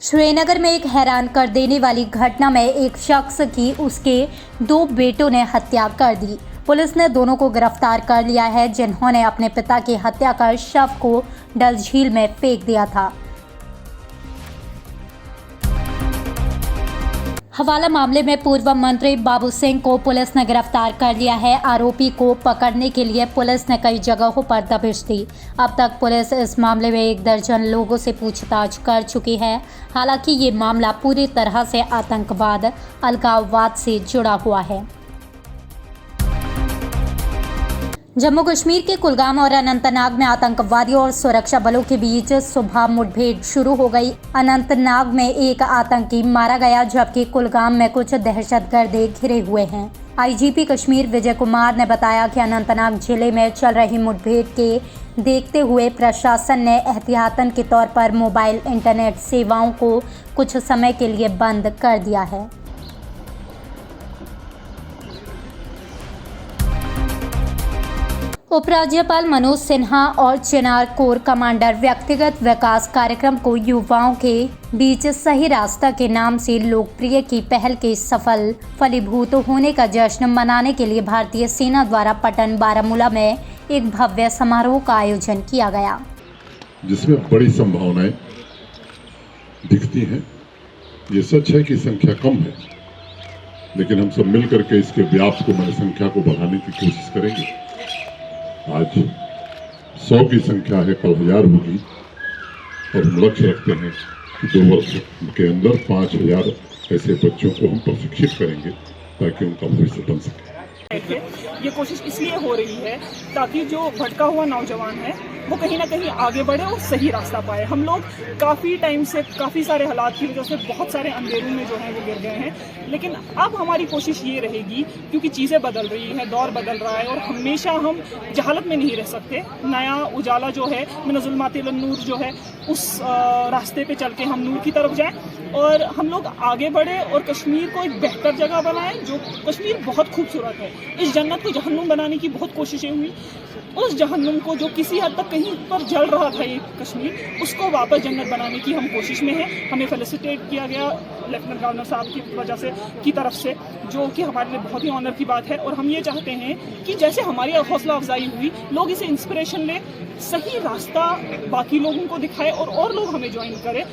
श्रीनगर में एक हैरान कर देने वाली घटना में एक शख्स की उसके 2 बेटों ने हत्या कर दी। पुलिस ने दोनों को गिरफ्तार कर लिया है, जिन्होंने अपने पिता की हत्या कर शव को डल झील में फेंक दिया था। हवाला मामले में पूर्व मंत्री बाबू सिंह को पुलिस ने गिरफ्तार कर लिया है। आरोपी को पकड़ने के लिए पुलिस ने कई जगहों पर दबिश दी। अब तक पुलिस इस मामले में 1 दर्जन लोगों से पूछताछ कर चुकी है। हालांकि ये मामला पूरी तरह से आतंकवाद, अलगाववाद से जुड़ा हुआ है। जम्मू कश्मीर के कुलगाम और अनंतनाग में आतंकवादियों और सुरक्षा बलों के बीच सुबह मुठभेड़ शुरू हो गई। अनंतनाग में एक आतंकी मारा गया, जबकि कुलगाम में कुछ दहशतगर्द घिरे हुए हैं। आईजीपी कश्मीर विजय कुमार ने बताया कि अनंतनाग जिले में चल रही मुठभेड़ के देखते हुए प्रशासन ने एहतियातन के तौर पर मोबाइल इंटरनेट सेवाओं को कुछ समय के लिए बंद कर दिया है। उपराज्यपाल मनोज सिन्हा और चिनार कोर कमांडर व्यक्तिगत विकास कार्यक्रम को युवाओं के बीच सही रास्ता के नाम से लोकप्रिय की पहल के सफल फलीभूत होने का जश्न मनाने के लिए भारतीय सेना द्वारा पटन बारामूला में एक भव्य समारोह का आयोजन किया गया, जिसमें बड़ी संभावनाएं दिखती हैं। ये सच है कि संख्या कम है, लेकिन हम सब मिलकर के इसके व्याप्त को मैंने संख्या को बढ़ाने की कोशिश करेंगे। आज 100 की संख्या है, कल 1000 होगी और हम लक्ष्य रखते हैं कि 2 वर्ष के अंदर 5000 ऐसे बच्चों को हम प्रशिक्षित करेंगे ताकि उनका भविष्य बन सके। ये कोशिश इसलिए हो रही है ताकि जो भटका हुआ नौजवान है वो कहीं ना कहीं आगे बढ़े और सही रास्ता पाए। हम लोग काफ़ी टाइम से काफ़ी सारे हालात की वजह से बहुत सारे अंधेरों में जो है वो गिर गए हैं, लेकिन अब हमारी कोशिश ये रहेगी, क्योंकि चीज़ें बदल रही हैं, दौर बदल रहा है और हमेशा हम जहालत में नहीं रह सकते। नया उजाला जो है, मिन ज़ुल्मातिल नूर जो है, उस रास्ते पे चल के हम नूर की तरफ जाएं और हम लोग आगे बढ़े और कश्मीर को एक बेहतर जगह बनाएं। जो कश्मीर बहुत खूबसूरत है, इस जन्नत को जहन्नुम बनाने की बहुत कोशिशें हुई। उस जहन्नुम को जो किसी हद तक कहीं पर जल रहा था ये कश्मीर, उसको वापस जन्नत बनाने की हम कोशिश में हैं। हमें फेलिसिटेट किया गया लेफ्टिनेंट गवर्नर साहब की वजह से की तरफ से, जो कि हमारे लिए बहुत ही ऑनर की बात है। और हम ये चाहते हैं कि जैसे हमारी हौसला अफजाई हुई, लोग इसे इंस्पिरेशन लें, सही रास्ता बाकी लोगों को दिखाए और लोग हमें ज्वाइन करें।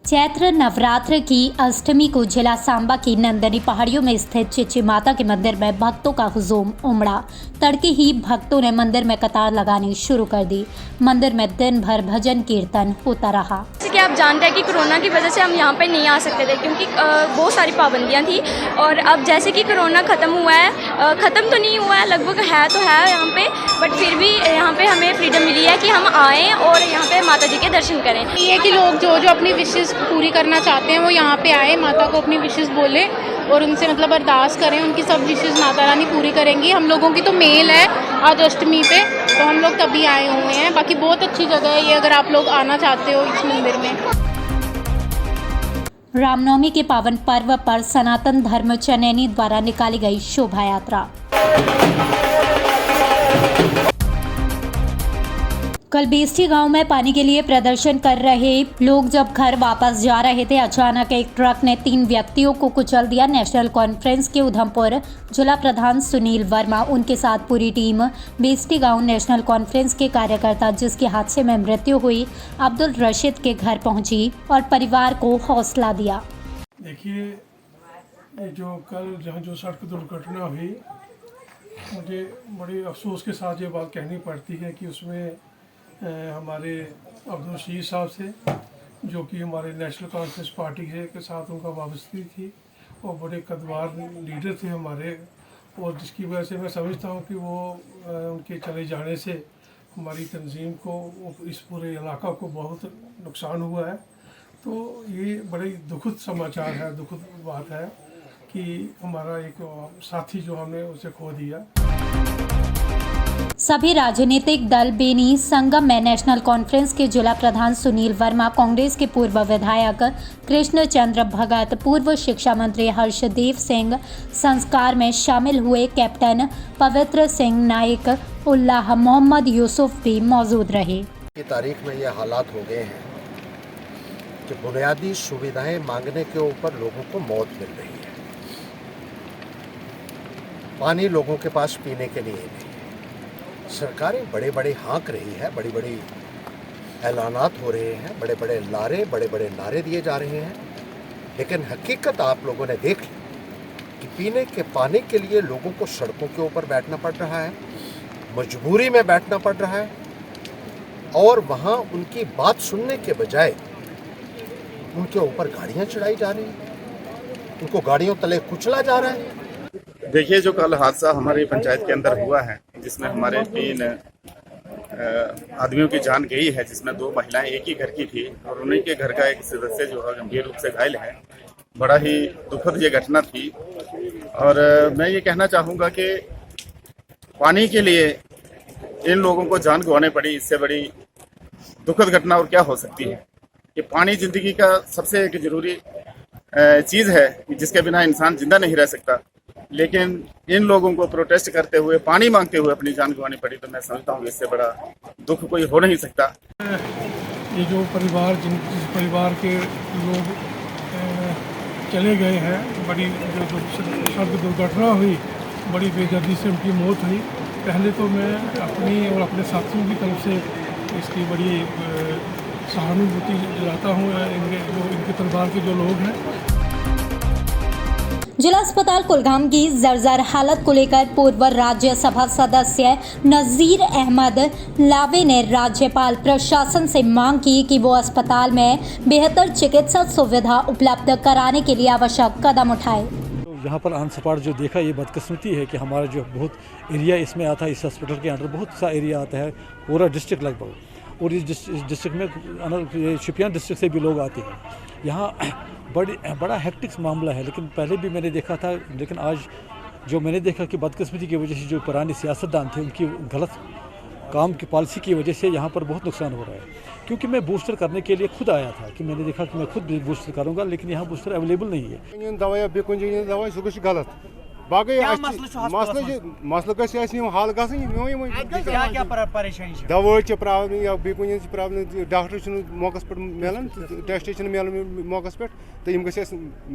चैत्र नवरात्र की अष्टमी को जिला सांबा की नंदनी पहाड़ियों में स्थित चिची माता के मंदिर में भक्तों का हुजूम उमड़ा। तड़के ही भक्तों ने मंदिर में कतार लगानी शुरू कर दी। मंदिर में दिन भर भजन कीर्तन होता रहा। जैसे कि आप जानते हैं कि कोरोना की वजह से हम यहाँ पे नहीं आ सकते थे, क्योंकि बहुत सारी पाबंदियाँ थी। और अब जैसे कि कोरोना ख़त्म हुआ है, ख़त्म तो नहीं हुआ है, लगभग है तो है यहाँ पे, बट फिर भी यहाँ पे हमें फ्रीडम मिली है कि हम आएँ और यहाँ पे माता जी के दर्शन करें। ये कि लोग जो अपनी विशेष पूरी करना चाहते हैं वो यहाँ पे आए, माता को अपनी विशेष बोले और उनसे मतलब अरदास करें, उनकी सब विशेष माता रानी पूरी करेंगी। हम लोगों की तो मेल है आज अष्टमी पे, तो हम लोग तभी आए हुए हैं। बाकी बहुत अच्छी जगह है ये, अगर आप लोग आना चाहते हो इस मंदिर में। रामनवमी के पावन पर्व पर सनातन धर्म चनैनी द्वारा निकाली गई शोभा यात्रा। कल बेस्टी गांव में पानी के लिए प्रदर्शन कर रहे लोग जब घर वापस जा रहे थे, अचानक एक ट्रक ने 3 व्यक्तियों को कुचल दिया। नेशनल कॉन्फ्रेंस के उधमपुर जिला प्रधान सुनील वर्मा, उनके साथ पूरी टीम बेस्टी गांव नेशनल कॉन्फ्रेंस के कार्यकर्ता, जिसके हादसे में मृत्यु हुई, अब्दुल रशीद के घर पहुंची और परिवार को हौसला दिया। देखिए, जो कल जहाँ जो सड़क दुर्घटना हुई, मुझे बड़ी अफसोस के साथ ये बात कहनी पड़ती है कि उसमें हमारे अब्दुल रशीद साहब से, जो कि हमारे नेशनल कॉन्फ्रेंस पार्टी के साथ उनका वाबस्ती थी और बड़े कद्दावर लीडर थे हमारे, और जिसकी वजह से मैं समझता हूँ कि वो उनके चले जाने से हमारी तंजीम को, इस पूरे इलाका को बहुत नुकसान हुआ है। तो ये बड़ी दुखद समाचार है, दुखद बात है कि हमारा एक साथी जो हमने उसे खो दिया। सभी राजनीतिक दल बेनी संगम में नेशनल कॉन्फ्रेंस के जिला प्रधान सुनील वर्मा, कांग्रेस के पूर्व विधायक कृष्ण चंद्र भगत, पूर्व शिक्षा मंत्री हर्षदेव सिंह संस्कार में शामिल हुए। कैप्टन पवित्र सिंह नाइक, उल्लाह मोहम्मद यूसुफ भी मौजूद रहे। की तारीख में ये हालात हो गए हैं कि बुनियादी सुविधाएं मांगने के ऊपर लोगों को मौत मिल रही है। पानी लोगों के पास पीने के लिए नहीं है। सरकारें बड़े बड़े हाँक रही है, बड़ी बड़ी ऐलानात हो रहे हैं, बड़े बड़े नारे दिए जा रहे हैं, लेकिन हकीकत आप लोगों ने देख ली कि पीने के पानी के लिए लोगों को सड़कों के ऊपर बैठना पड़ रहा है, मजबूरी में बैठना पड़ रहा है, और वहाँ उनकी बात सुनने के बजाय उनके ऊपर गाड़ियाँ चढ़ाई जा रही हैं, उनको गाड़ियों तले कुचला जा रहा है। देखिए, जो कल हादसा हमारी पंचायत के अंदर हुआ है, जिसमें हमारे 3 आदमियों की जान गई है, जिसमें 2 महिलाएं एक ही घर की थी और उन्हीं के घर का एक सदस्य जो है गंभीर रूप से घायल है। बड़ा ही दुखद ये घटना थी और मैं ये कहना चाहूँगा कि पानी के लिए इन लोगों को जान गंवानी पड़ी, इससे बड़ी दुखद घटना और क्या हो सकती है। कि पानी जिंदगी का सबसे एक जरूरी चीज़ है जिसके बिना इंसान जिंदा नहीं रह सकता, लेकिन इन लोगों को प्रोटेस्ट करते हुए, पानी मांगते हुए अपनी जान गंवानी पड़ी, तो मैं समझता हूँ इससे बड़ा दुख कोई हो नहीं सकता। ये जो परिवार जिस परिवार के लोग चले गए हैं, बड़ी जो सड़क दुर्घटना हुई, बड़ी बेदर्दी से उनकी मौत हुई। पहले तो मैं अपनी और अपने साथियों की तरफ से इसकी बड़ी सहानुभूति दिलाता हूँ इनके परिवार के जो लोग हैं। जिला अस्पताल कुलगाम की जर्जर हालत को लेकर पूर्व राज्यसभा सदस्य नज़ीर अहमद लावे ने राज्यपाल प्रशासन से मांग की कि वो अस्पताल में बेहतर चिकित्सा सुविधा उपलब्ध कराने के लिए आवश्यक कदम उठाए। यहाँ पर अनसपाट जो देखा, ये बदकिस्मती है कि हमारा जो बहुत एरिया इसमें आता है, इस हॉस्पिटल के अंडर बहुत सा एरिया आता है, पूरा डिस्ट्रिक्ट लगभग, और इस डिस्ट्रिक्ट में शोपियान डिस्ट्रिक्ट से भी लोग आते हैं। यहाँ बड़ा हेक्टिक मामला है, लेकिन पहले भी मैंने देखा था, लेकिन आज जो मैंने देखा कि बदकिस्मती की वजह से जो पुराने सियासतदान थे, उनकी गलत काम की पॉलिसी की वजह से यहाँ पर बहुत नुकसान हो रहा है। क्योंकि मैं बूस्टर करने के लिए खुद आया था कि मैंने देखा कि मैं खुद भी बूस्टर करूँगा, लेकिन यहाँ बूस्टर अवेलेबल नहीं है। दवाई सह गलत बाकी मसल गल हल दवा प्रॉब्लम या बी प्रॉब्लम, डॉक्टर मौके पे मिलान, टेस्ट मिलान मौके पे, तो यम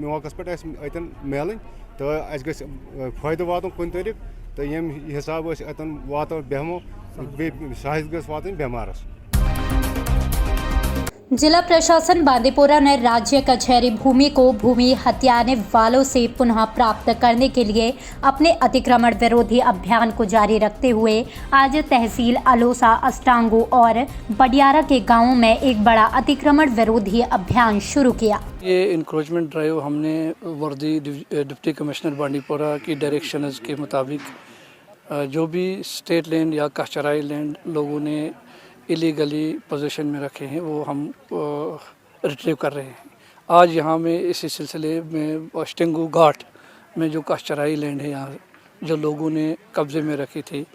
मौके पे अतन मिलन, तो फायदे वात कुन तरीक, तो यम हिसाब अतन वात बेहमो साहित गस वात बेमारस। जिला प्रशासन बांदीपोरा ने राज्य कचहरी भूमि को भूमि हथियाने वालों से पुनः प्राप्त करने के लिए अपने अतिक्रमण विरोधी अभियान को जारी रखते हुए आज तहसील अलोसा, अस्टांगो और बडियारा के गांवों में एक बड़ा अतिक्रमण विरोधी अभियान शुरू किया। ये इंक्रोचमेंट ड्राइव हमने वर्दी डिप्टी कमिश्नर बांदीपोरा की डायरेक्शंस के मुताबिक जो भी स्टेट लैंड या कचहरी लैंड लोगों ने इलीगली पोजीशन में रखे हैं, वो हम रिट्रीव कर रहे हैं। आज यहाँ में इसी सिलसिले में अस्टांगो घाट में जो कचहरी लैंड है, यहाँ जो लोगों ने कब्ज़े में रखी थी,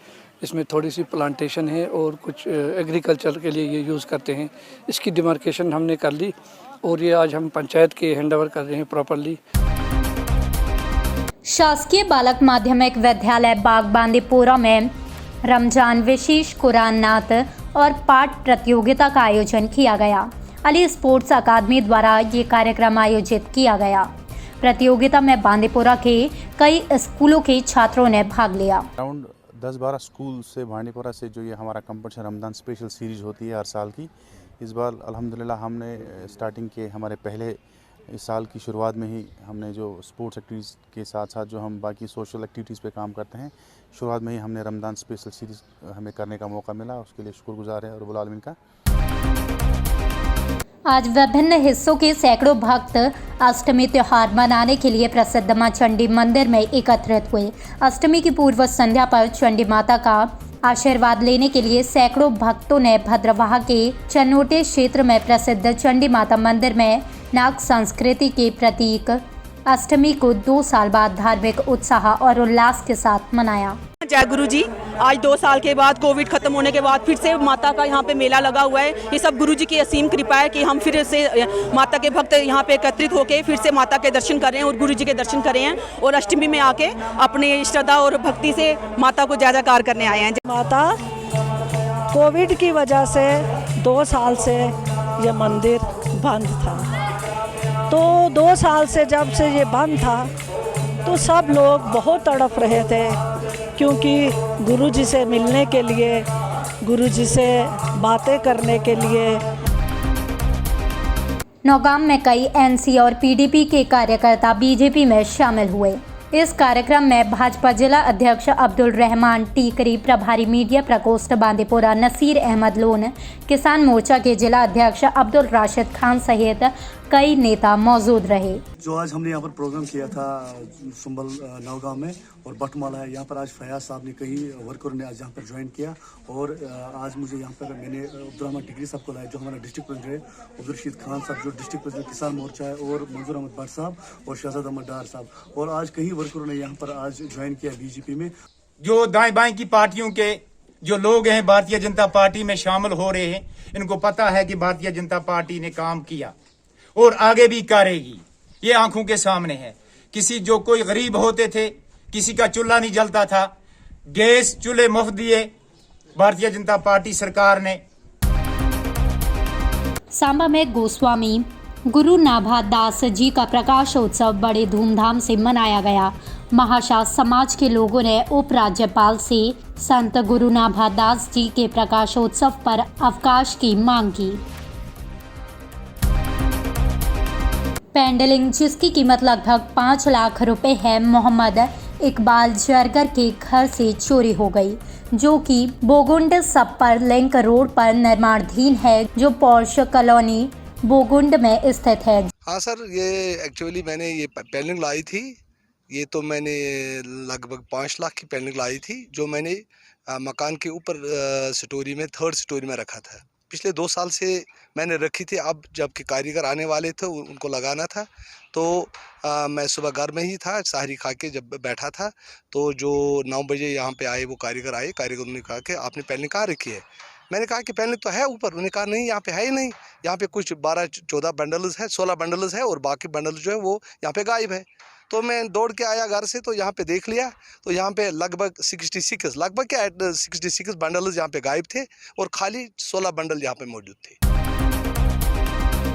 इसमें थोड़ी सी प्लांटेशन है और कुछ एग्रीकल्चर के लिए ये यूज़ करते हैं। इसकी डिमार्केशन हमने कर ली और ये आज हम पंचायत के हैंडओवर कर रहे हैं प्रॉपरली। शासकीय बालक माध्यमिक विद्यालय बाग बांदीपोरा में रमजान विशेष कुरान नात और पाठ प्रतियोगिता का आयोजन किया गया। अली स्पोर्ट्स अकादमी द्वारा ये कार्यक्रम आयोजित किया गया। प्रतियोगिता में बांदीपोरा के कई स्कूलों के छात्रों ने भाग लिया। अराउंड 10-12 स्कूल से बांदीपोरा से जो ये हमारा कंपटीशन रमज़ान स्पेशल सीरीज होती है हर साल की, इस बार अल्हम्दुलिल्लाह हमने स्टार्टिंग के हमारे पहले इस साल की शुरुआत में ही हमने जो स्पोर्ट्स एक्टिविटीज़ के साथ साथ जो हम बाकी सोशल एक्टिविटीज़ पे काम करते हैं, शुरुआत में ही हमने रमज़ान स्पेशल सीरीज़ हमें करने का मौका मिला, उसके लिए शुक्रगुजार है रब्बुल आलमीन का। आज विभिन्न हिस्सों के सैकड़ों भक्त अष्टमी त्योहार मनाने के लिए प्रसिद्ध मां चंडी मंदिर में एकत्रित हुए। अष्टमी की पूर्व संध्या पर चंडी माता का आशीर्वाद लेने के लिए सैकड़ों भक्तों ने भद्रवाह के चन्नोटे क्षेत्र में प्रसिद्ध चंडी माता मंदिर में नाग संस्कृति के प्रतीक अष्टमी को 2 साल बाद धार्मिक उत्साह और उल्लास के साथ मनाया। जय गुरु जी। आज 2 साल के बाद कोविड खत्म होने के बाद फिर से माता का यहाँ पे मेला लगा हुआ है। ये सब गुरु जी की असीम कृपा है कि हम फिर से माता के भक्त यहाँ पे एकत्रित होके फिर से माता के दर्शन कर रहे हैं और गुरु जी के दर्शन कर रहे हैं और अष्टमी में आके अपने श्रद्धा और भक्ति से माता को जय जयकार करने आए हैं। माता कोविड की वजह से 2 साल से ये मंदिर बंद था। तो 2 साल से जब से ये बंद था तो सब लोग बहुत तड़प रहे थे, क्योंकि गुरुजी से मिलने के लिए, गुरुजी से बातें करने के लिए। नौगाम में कई एनसी और पीडीपी के कार्यकर्ता बीजेपी में शामिल हुए। इस कार्यक्रम में भाजपा जिला अध्यक्ष अब्दुल रहमान टीकरी, प्रभारी मीडिया प्रकोष्ठ बांदीपुरा नसीर अहमद लोन, किसान मोर्चा के जिला अध्यक्ष अब्दुल राशिद खान सहित कई नेता मौजूद रहे। जो आज हमने यहाँ पर प्रोग्राम किया था सुंबल नौगांव में और बटमाला है, यहाँ पर आज फयाज साहब ने कई वर्करों ने आज यहाँ पर ज्वाइन किया और आज मुझे यहाँ पर मैंने अब्दुल रहमान टिकरी साहब को लाया, जो हमारा डिस्ट्रिक्ट प्रेसिडेंट है, अब्दुल रशीद खान साहब जो डिस्ट्रिक्ट प्रेसिडेंट किसान मोर्चा है, और मंजूर अहमद भट्ट साहब और शहजाद अहमद डार साहब, और आज कई वर्करों ने यहाँ पर आज ज्वाइन किया बीजेपी में। जो दाएं बाएं की पार्टियों के जो लोग हैं भारतीय जनता पार्टी में शामिल हो रहे हैं, इनको पता है कि भारतीय जनता पार्टी ने काम किया और आगे भी करेगी। ये आंखों के सामने है। किसी जो कोई गरीब होते थे, किसी का चूल्हा नहीं जलता था, गैस चूल्हे मुफ्त दिए भारतीय जनता पार्टी सरकार ने। सांबा में गोस्वामी गुरु नाभा दास जी का प्रकाश उत्सव बड़े धूमधाम से मनाया गया। महाशा समाज के लोगों ने उपराज्यपाल से संत गुरु नाभा दास जी के प्रकाशोत्सव पर अवकाश की मांग की। पेंडलिंग, जिसकी कीमत लगभग 5 लाख रुपए है, मोहम्मद इकबाल जरगर के घर से चोरी हो गई, जो कि बोगुंड सप्पर लिंक रोड पर निर्माणाधीन है, जो पॉर्श कॉलोनी बोगुंड में स्थित है। हाँ सर, ये एक्चुअली मैंने ये पेंडिंग लाई थी। ये तो मैंने लगभग 5 लाख की पेंडिंग लाई थी, जो मैंने मकान के ऊपर स्टोरी में 3rd स्टोरी में रखा था। पिछले 2 साल से मैंने रखी थी। अब जबकि कारीगर आने वाले थे, उनको लगाना था, तो मैं सुबह घर में ही था, साहरी खा के जब बैठा था, तो जो 9 बजे यहाँ पे आए, वो कारीगर आए। कारीगर ने कहा कि आपने पेंडिंग कहाँ रखी है? मैंने कहा कि पेंडिंग तो है ऊपर। उन्होंने कहा नहीं, यहाँ पे है ही नहीं। यहाँ पे कुछ 12-14 बंडल्स है, 16 बंडल्स है, और बाकी बंडल जो है वो यहाँ पे गायब है। तो मैं दौड़ के आया घर से, तो यहाँ पे देख लिया, तो यहाँ पे लगभग 66 बंडल्स यहाँ पे गायब थे और खाली 16 बंडल यहाँ पे मौजूद थे।